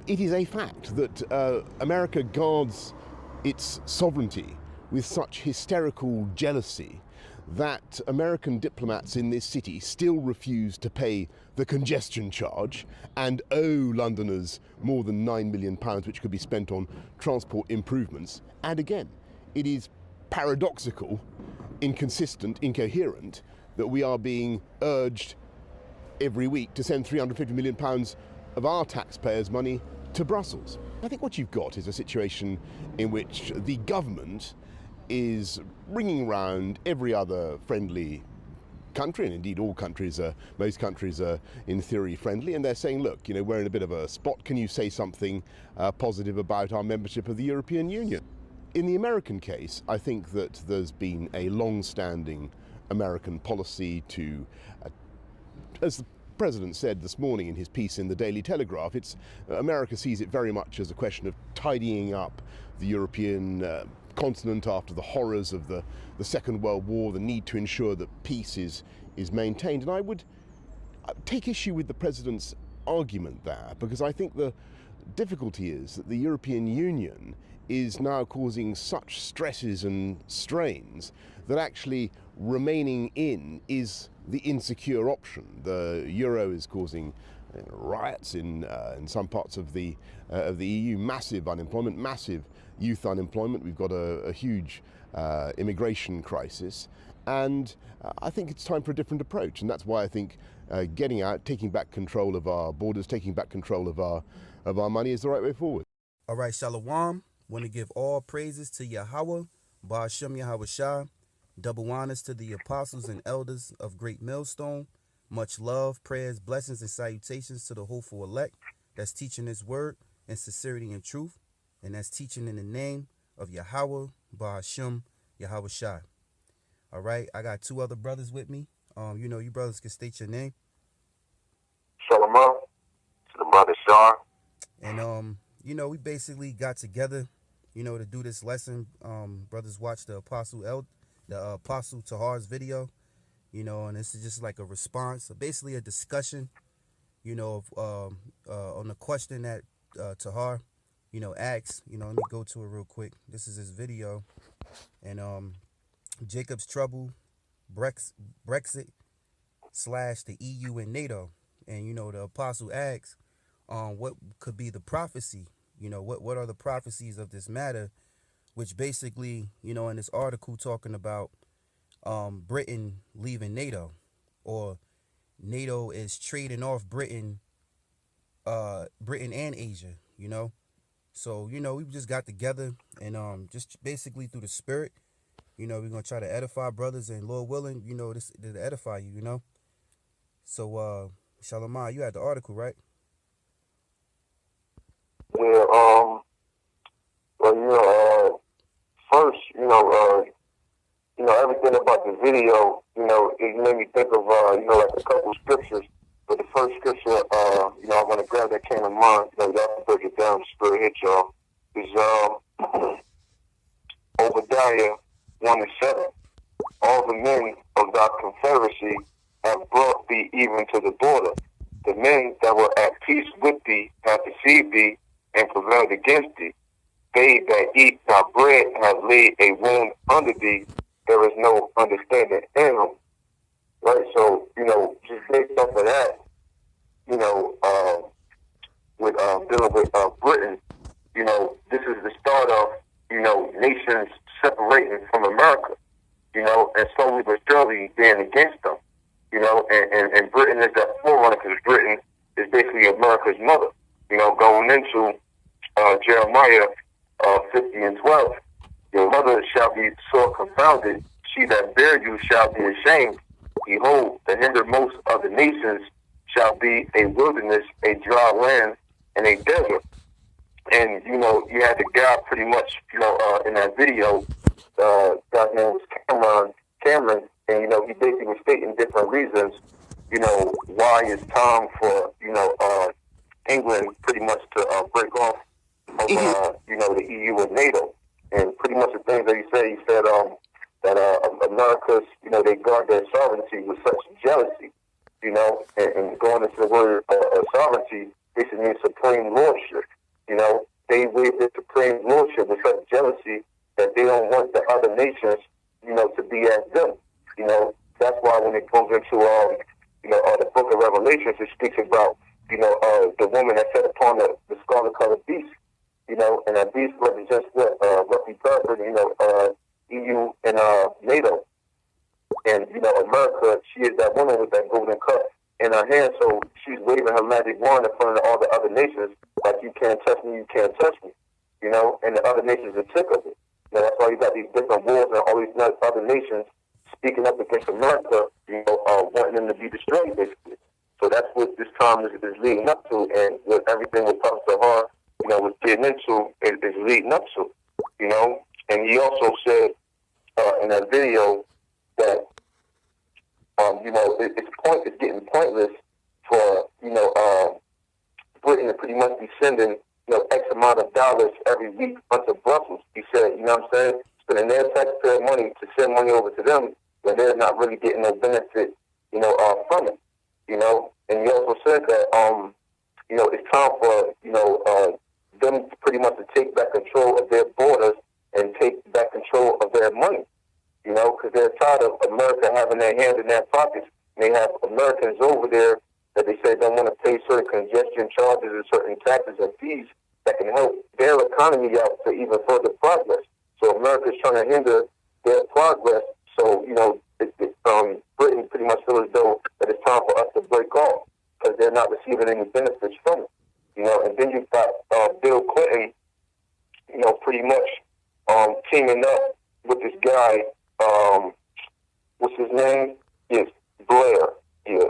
It is a fact that America guards its sovereignty with such hysterical jealousy that American diplomats in this city still refuse to pay the congestion charge and owe Londoners more than £9 million, which could be spent on transport improvements. And again, it is paradoxical, inconsistent, incoherent that we are being urged every week to send £350 million of our taxpayers' money to Brussels. I think what you've got is a situation in which the government is ringing round every other friendly country, and indeed all countries most countries are in theory friendly, and they're saying, look, we're in a bit of a spot. Can you say something positive about our membership of the European Union? In the American case, I think that there's been a long-standing American policy to, as the President said this morning in his piece in the Daily Telegraph, America sees it very much as a question of tidying up the European continent after the horrors of the Second World War, the need to ensure that peace is maintained. And I would take issue with the President's argument there, because I think the difficulty is that the European Union is now causing such stresses and strains that actually remaining in is the insecure option. The euro is causing riots in some parts of the EU, massive unemployment, massive youth unemployment. We've got a huge immigration crisis, and I think it's time for a different approach. And that's why I think getting out, taking back control of our borders, taking back control of our money is the right way forward. All right, Shalom. Want to give all praises to Yahweh, Ba'ashem Yahweh Shah. Double honors to the apostles and elders of Great Millstone. Much love, prayers, blessings, and salutations to the hopeful elect that's teaching his word in sincerity and truth, and that's teaching in the name of Yahweh, Ba'ashem Yahweh Shah. All right, I got two other brothers with me. You brothers can state your name. Shalom to the brother Shah. And we basically got together, to do this lesson. Brothers watched the Apostle Tahar's video, and this is just like a response, basically a discussion, on the question that Tahar, asks. Let me go to it real quick. This is his video, and Jacob's trouble, Brexit / the EU and NATO, and the Apostle asks, what could be the prophecy? What are the prophecies of this matter? Which basically, in this article talking about Britain leaving NATO, or NATO is trading off Britain and Asia, So, we just got together and just basically through the spirit, we're going to try to edify brothers, and Lord willing, this to edify you, So, Shalom, you had the article, right? Well, first, everything about the video, it made me think of, like a couple scriptures. But the first scripture, I want to grab that came to mind, y'all can break it down, spirit hit y'all, is Obadiah 1:7. All the men of thy confederacy have brought thee even to the border. The men that were at peace with thee have deceived thee and prevailed against thee. They that eat thy bread have laid a wound under thee. There is no understanding in them. Right? So, just based off of that, with dealing with Britain, this is the start of, nations separating from America, and slowly but surely being against them, and Britain is that forerunner, because Britain is basically America's mother, going into Jeremiah 50:12. Your mother shall be sore confounded. She that bare you shall be ashamed. Behold, the hindermost of the nations shall be a wilderness, a dry land, and a desert. And, you had the guy pretty much, in that video, guy's name was Cameron, and, he basically was stating different reasons, why it's time for, England pretty much to break off of, the EU and NATO. And pretty much the things that he said that America's, they guard their sovereignty with such jealousy, and going into the word sovereignty, basically means supreme lordship. You know, they waive their supreme lordship with such jealousy that they don't want the other nations, you know, to be as them. You know, that's why when it goes into, the book of Revelations, it speaks about, the woman that sat upon the scarlet-colored beast, you know, and that beast represents what, roughly perfect, EU and NATO. And, America, she is that woman with that golden cup in her hand, so she's waving her magic wand in front of all the other nations, like, you can't touch me, you can't touch me, you know, and the other nations are sick of it. You know, that's why you got these different wars and all these other nations speaking up against America, wanting them to be destroyed, basically. So that's what this time is leading up to, and what everything with Prophet Sahar, was getting into is leading up to, And he also said in that video that, it's getting pointless for, Britain to pretty much be sending, X amount of dollars every week onto Brussels. He said, you know what I'm saying, spending their taxpayer money to send money over to them when they're not really getting no benefit, from it, And he also said that, it's time for, them pretty much to take back control of their borders and take back control of their money, because they're tired of America having their hand in their pockets. And they have Americans over there that they say don't want to pay certain congestion charges and certain taxes and fees that can help their economy out to even further progress. So America's trying to hinder their progress. So, Britain pretty much feels as though that it's time for us to break off because they're not receiving any benefits from it. And then you've got Bill Clinton, pretty much teaming up with this guy, what's his name? Yes, Blair. Yeah,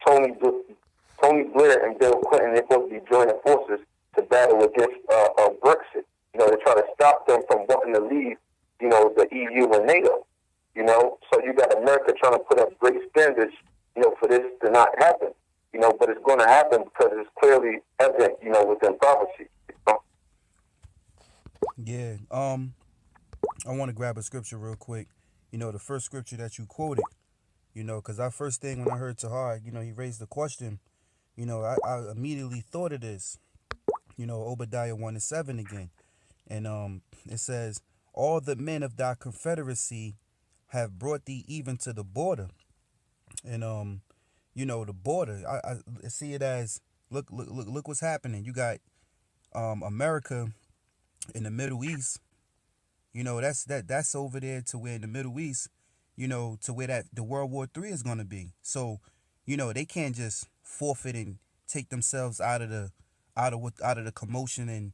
Tony Blair and Bill Clinton, they're supposed to be joining forces to battle against Brexit. To try to stop them from wanting to leave, the EU and NATO. So you got America trying to put up great standards, for this to not happen. But it's going to happen because it's clearly evident, within prophecy. Yeah. I want to grab a scripture real quick. The first scripture that you quoted, because our first thing when I heard Tahar, he raised the question, I immediately thought of this, Obadiah 1:7 again. And it says, all the men of thy confederacy have brought thee even to the border. And, the border, I see it as, look what's happening. You got America in the Middle East. That's over there to where in the Middle East, to where that the World War III is gonna be. So, they can't just forfeit and take themselves out of the commotion and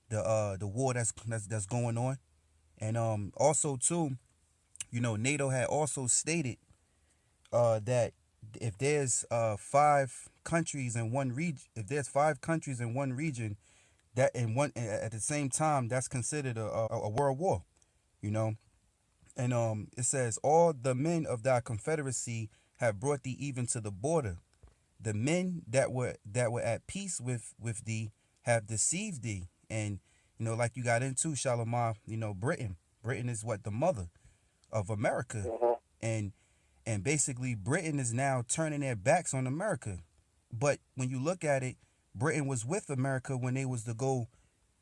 the war that's going on. And also too, NATO had also stated that if there's 5 countries in one region, that in one at the same time, that's considered a world war, And it says, all the men of thy confederacy have brought thee even to the border. The men that were at peace with thee have deceived thee. And like you got into Shalimar, Britain. Britain is what, the mother of America. Mm-hmm. And basically Britain is now turning their backs on America. But when you look at it, Britain was with America when they was to go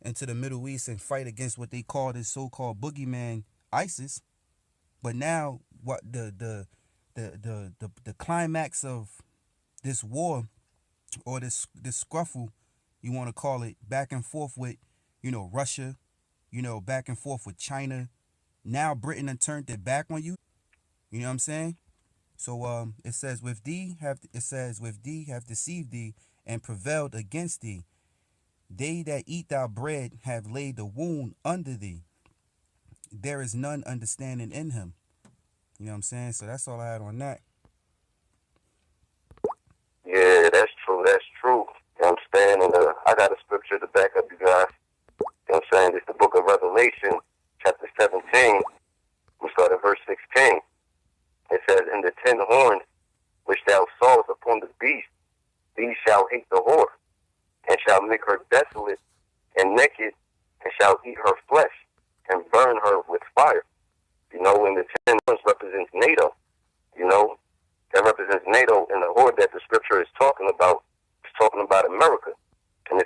into the Middle East and fight against what they call this so-called boogeyman ISIS. But now what the climax of this war, or this scruffle, you want to call it, back and forth with, Russia, back and forth with China. Now Britain had turned their back on you. You know what I'm saying? So it says, with thee have deceived thee and prevailed against thee. They that eat thy bread have laid the wound under thee. There is none understanding in him. You know what I'm saying? So that's all I had on that. Yeah, that's true. That's true. You know what I'm saying? And I got a scripture to back up you guys. You know what I'm saying? It's the book of Revelation, chapter 17. We start at verse 16. It says, in the 10 horns which thou sawest upon the beast, these shall hate the whore, and shall make her desolate and naked, and shall eat her flesh, and burn her with fire. And the 10 horns represents NATO. That represents NATO, and the whore that the scripture is talking about America.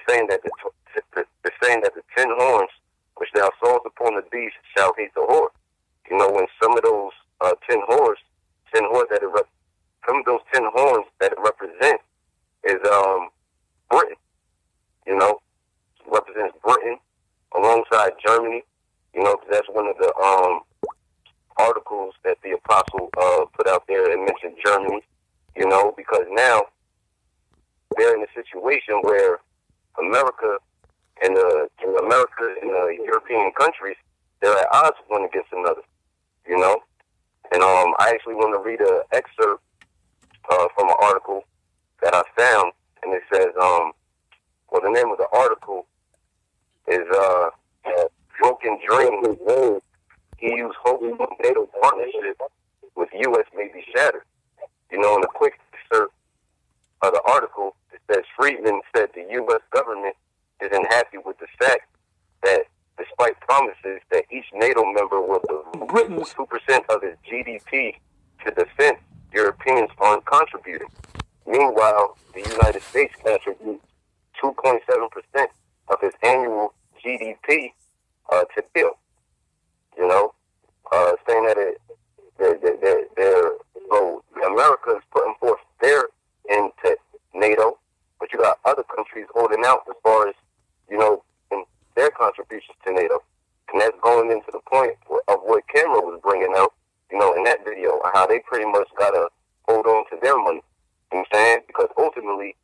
saying that the saying that the 10 horns which thou sawest upon the beast shall hate the whore. You know, when some of those 10 horns that some of those 10 horns that it represents is Britain. You know, it represents Britain alongside Germany. You know, because that's one of the articles that the apostle put out there and mentioned Germany. You know, because now they're in a situation where America and the European countries, they're at odds one against another. You know, and I actually want to read an excerpt from an article that I found, and it says, well, the name of the article is Broken Dreams. EU's hopes of NATO partnership with U.S. may be shattered. You know, in a quick excerpt of the article, it says Friedman said the U.S. government isn't happy with the fact that despite promises that each NATO member will devote 2% of its GDP to defense, Europeans aren't contributing. Meanwhile, the United States contributes 2.7% of its annual GDP to bill. You know, saying that so America is putting forth their into NATO, but you got other countries holding out as far as, you know, in their contributions to NATO. And that's going into the point of what Cameron was bringing out, you know, in that video, how they pretty much got to hold on to their money. You know what I'm saying? Because ultimately,